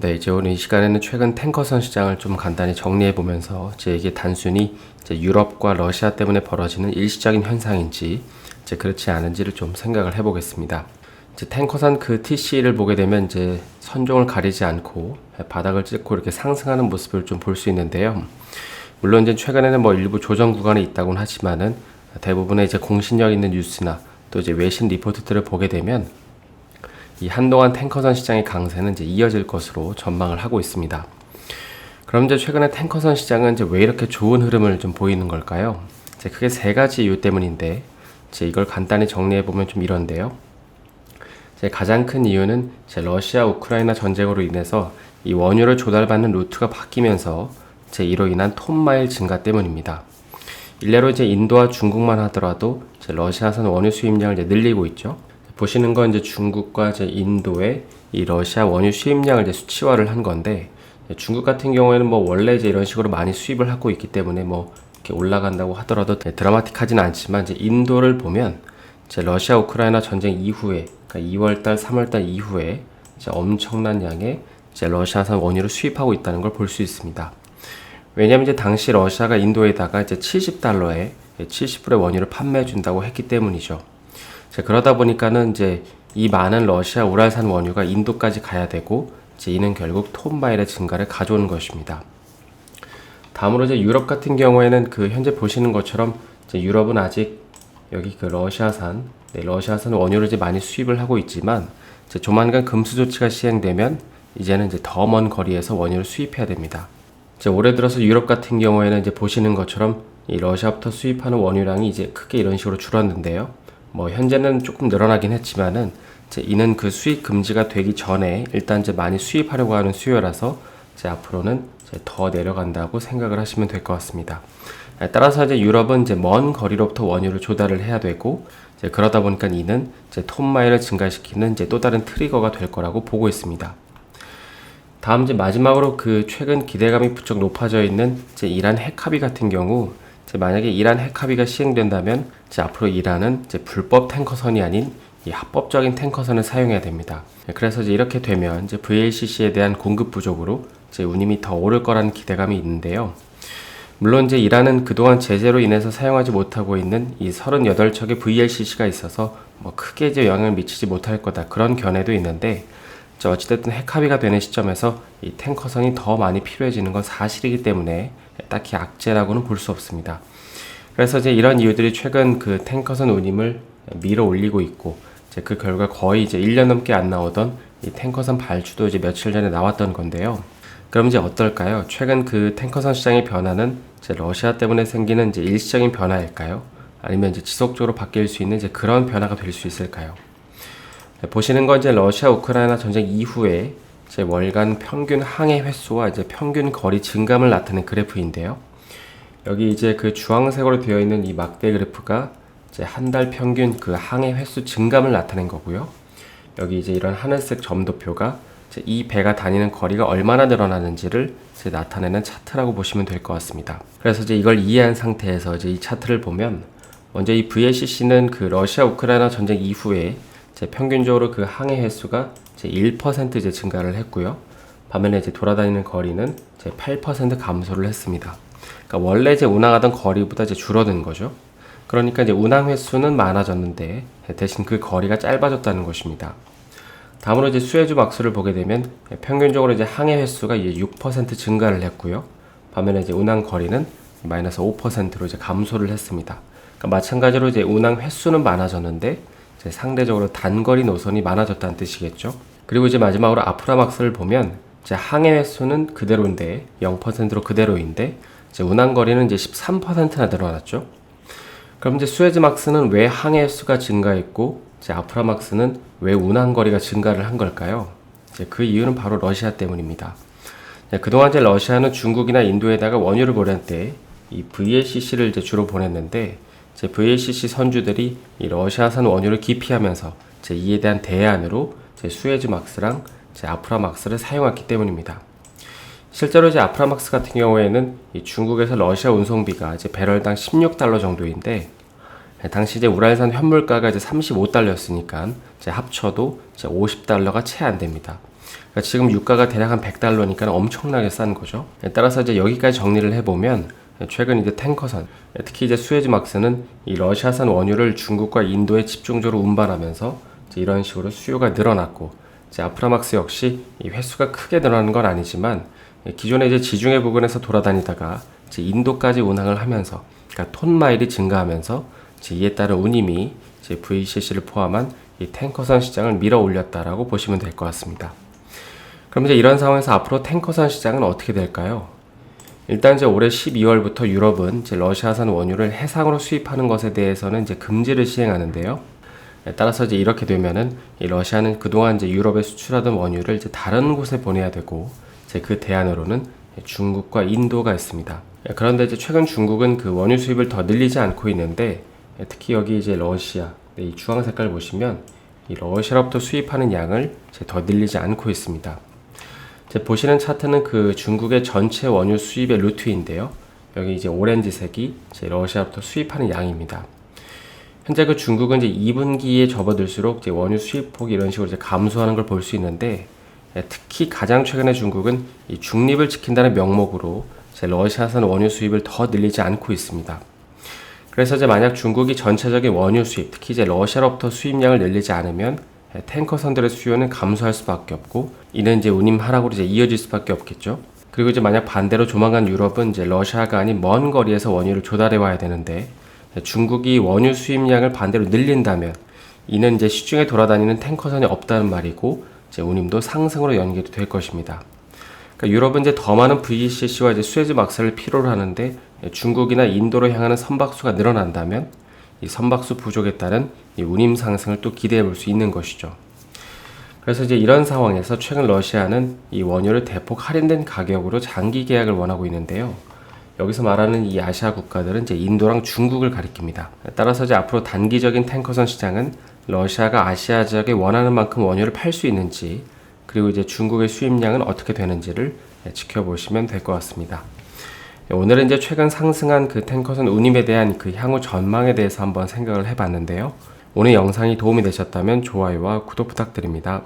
네, 이제 오늘 이 시간에는 최근 탱커선 시장을 좀 간단히 정리해 보면서 이게 단순히 유럽과 러시아 때문에 벌어지는 일시적인 현상인지 그렇지 않은지를 좀 생각을 해보겠습니다. 탱커선 그 TC를 보게 되면 선종을 가리지 않고 바닥을 찍고 이렇게 상승하는 모습을 좀 볼 수 있는데요. 물론 최근에는 일부 조정 구간에 있다고는 하지만은 대부분의 공신력 있는 뉴스나 또 외신 리포트들을 보게 되면 이 한동안 탱커선 시장의 강세는 이어질 것으로 전망을 하고 있습니다. 그럼 최근에 탱커선 시장은 왜 이렇게 좋은 흐름을 좀 보이는 걸까요? 크게 세 가지 이유 때문인데 이걸 간단히 정리해 보면 좀 이런데요. 가장 큰 이유는 러시아 우크라이나 전쟁으로 인해서 이 원유를 조달받는 루트가 바뀌면서 이로 인한 톤마일 증가 때문입니다. 일례로 인도와 중국만 하더라도 러시아산 원유 수입량을 늘리고 있죠. 보시는 건 중국과 인도의 이 러시아 원유 수입량을 수치화를 한 건데, 중국 같은 경우에는 원래 이런 식으로 많이 수입을 하고 있기 때문에 이렇게 올라간다고 하더라도 드라마틱하진 않지만 인도를 보면 러시아 우크라이나 전쟁 이후에, 그러니까 2월달 3월달 이후에 엄청난 양의 러시아산 원유를 수입하고 있다는 걸 볼 수 있습니다. 왜냐하면 당시 러시아가 인도에다가 70달러에 70불의 원유를 판매해 준다고 했기 때문이죠. 그러다 보니까는 이 많은 러시아 우랄산 원유가 인도까지 가야 되고 이는 결국 톤마일의 증가를 가져오는 것입니다. 다음으로 유럽 같은 경우에는 현재 보시는 것처럼 유럽은 아직 여기 러시아산 원유를 많이 수입을 하고 있지만 조만간 금수 조치가 시행되면 이제는 더 먼 거리에서 원유를 수입해야 됩니다. 올해 들어서 유럽 같은 경우에는 보시는 것처럼 이 러시아부터 수입하는 원유량이 크게 이런 식으로 줄었는데요. 현재는 조금 늘어나긴 했지만은 이는 그 수입 금지가 되기 전에 일단 많이 수입하려고 하는 수요라서 앞으로는 더 내려간다고 생각을 하시면 될 것 같습니다. 따라서 유럽은 먼 거리로부터 원유를 조달을 해야 되고 그러다 보니까 이는 톤마일을 증가시키는 또 다른 트리거가 될 거라고 보고 있습니다. 다음 마지막으로 최근 기대감이 부쩍 높아져 있는 이란 핵 합의 같은 경우, 만약에 이란 핵 합의가 시행된다면 앞으로 이란은 불법 탱커선이 아닌 이 합법적인 탱커선을 사용해야 됩니다. 그래서 이렇게 되면 VLCC에 대한 공급 부족으로 운임이 더 오를 거라는 기대감이 있는데요. 물론 이란은 그동안 제재로 인해서 사용하지 못하고 있는 이 38척의 VLCC가 있어서 크게 영향을 미치지 못할 거다, 그런 견해도 있는데, 어찌됐든 핵 합의가 되는 시점에서 이 탱커선이 더 많이 필요해지는 건 사실이기 때문에 딱히 악재라고는 볼 수 없습니다. 그래서 이런 이유들이 최근 탱커선 운임을 밀어 올리고 있고, 그 결과 거의 1년 넘게 안 나오던 이 탱커선 발주도 며칠 전에 나왔던 건데요. 그럼 어떨까요? 최근 탱커선 시장의 변화는 러시아 때문에 생기는 일시적인 변화일까요? 아니면 지속적으로 바뀔 수 있는 그런 변화가 될 수 있을까요? 보시는 건 러시아 우크라이나 전쟁 이후에 월간 평균 항해 횟수와 평균 거리 증감을 나타낸 그래프인데요. 여기 주황색으로 되어 있는 이 막대 그래프가 한 달 평균 항해 횟수 증감을 나타낸 거고요. 여기 이런 하늘색 점도표가 이 배가 다니는 거리가 얼마나 늘어나는지를 나타내는 차트라고 보시면 될 것 같습니다. 그래서 이걸 이해한 상태에서 이 차트를 보면, 먼저 이 VLCC는 러시아 우크라이나 전쟁 이후에 평균적으로 항해 횟수가 1% 증가를 했고요. 반면에 돌아다니는 거리는 8% 감소를 했습니다. 그러니까 원래 운항하던 거리보다 줄어든 거죠. 그러니까 운항 횟수는 많아졌는데 대신 그 거리가 짧아졌다는 것입니다. 다음으로 수에즈 막수를 보게 되면 평균적으로 항해 횟수가 6% 증가를 했고요. 반면에 운항 거리는 마이너스 5%로 감소를 했습니다. 그러니까 마찬가지로 운항 횟수는 많아졌는데 상대적으로 단거리 노선이 많아졌다는 뜻이겠죠. 그리고 마지막으로 아프라막스를 보면 항해 횟수는 그대로인데 0%로 그대로인데 운항거리는 13%나 늘어났죠. 그럼 수에즈막스는 왜 항해 횟수가 증가했고 아프라막스는 왜 운항거리가 증가를 한 걸까요? 그 이유는 바로 러시아 때문입니다. 그동안 러시아는 중국이나 인도에다가 원유를 보낼 때 이 VLCC를 주로 보냈는데, VLCC 선주들이 이 러시아산 원유를 기피하면서 이에 대한 대안으로 수에즈막스랑 아프라막스를 사용했기 때문입니다. 실제로 아프라막스 같은 경우에는 이 중국에서 러시아 운송비가 배럴당 16달러 정도인데, 당시 우랄산 현물가가 35달러였으니까 합쳐도 50달러가 채 안 됩니다. 그러니까 지금 유가가 대략 한 $100니까 엄청나게 싼 거죠. 따라서 이제 여기까지 정리를 해보면 최근 이제 탱커선, 특히 이제 수에즈막스는 이 러시아산 원유를 중국과 인도에 집중적으로 운반하면서 이런 식으로 수요가 늘어났고, 이제 아프라막스 역시 이 횟수가 크게 늘어나는 건 아니지만 기존에 이제 지중해 부근에서 돌아다니다가 이제 인도까지 운항을 하면서, 그러니까 톤마일이 증가하면서 이에 따른 운임이 이제 VCC를 포함한 이 탱커선 시장을 밀어 올렸다라고 보시면 될 것 같습니다. 그럼 이제 이런 상황에서 앞으로 탱커선 시장은 어떻게 될까요? 일단 이제 올해 12월부터 유럽은 이제 러시아산 원유를 해상으로 수입하는 것에 대해서는 이제 금지를 시행하는데요. 따라서 이제 이렇게 되면은 이 러시아는 그동안 이제 유럽에 수출하던 원유를 이제 다른 곳에 보내야 되고, 이제 그 대안으로는 중국과 인도가 있습니다. 그런데 이제 최근 중국은 그 원유 수입을 더 늘리지 않고 있는데, 특히 여기 이제 러시아, 이 주황 색깔 보시면 이 러시아로부터 수입하는 양을 이제 더 늘리지 않고 있습니다. 보시는 차트는 그 중국의 전체 원유 수입의 루트인데요. 여기 이제 오렌지색이 이제 러시아부터 수입하는 양입니다. 현재 그 중국은 이제 2분기에 접어들수록 이제 원유 수입폭이 이런 식으로 이제 감소하는 걸 볼 수 있는데, 특히 가장 최근에 중국은 이 중립을 지킨다는 명목으로 이제 러시아산 원유 수입을 더 늘리지 않고 있습니다. 그래서 이제 만약 중국이 전체적인 원유 수입, 특히 이제 러시아로부터 수입량을 늘리지 않으면 탱커선들의 수요는 감소할 수밖에 없고, 이는 이제 운임 하락으로 이제 이어질 수밖에 없겠죠. 그리고 이제 만약 반대로 조만간 유럽은 이제 러시아가 아닌 먼 거리에서 원유를 조달해 와야 되는데, 중국이 원유 수입량을 반대로 늘린다면 이는 이제 시중에 돌아다니는 탱커선이 없다는 말이고, 이제 운임도 상승으로 연결이 될 것입니다. 그러니까 유럽은 이제 더 많은 VCC와 이제 수에즈막스를 필요로 하는데, 중국이나 인도로 향하는 선박수가 늘어난다면 이 선박수 부족에 따른 이 운임 상승을 또 기대해 볼 수 있는 것이죠. 그래서 이제 이런 상황에서 최근 러시아는 이 원유를 대폭 할인된 가격으로 장기 계약을 원하고 있는데요. 여기서 말하는 이 아시아 국가들은 이제 인도랑 중국을 가리킵니다. 따라서 이제 앞으로 단기적인 탱커선 시장은 러시아가 아시아 지역에 원하는 만큼 원유를 팔 수 있는지, 그리고 이제 중국의 수입량은 어떻게 되는지를 지켜보시면 될 것 같습니다. 오늘은 이제 최근 상승한 그 탱커선 운임에 대한 그 향후 전망에 대해서 한번 생각을 해봤는데요. 오늘 영상이 도움이 되셨다면 좋아요와 구독 부탁드립니다.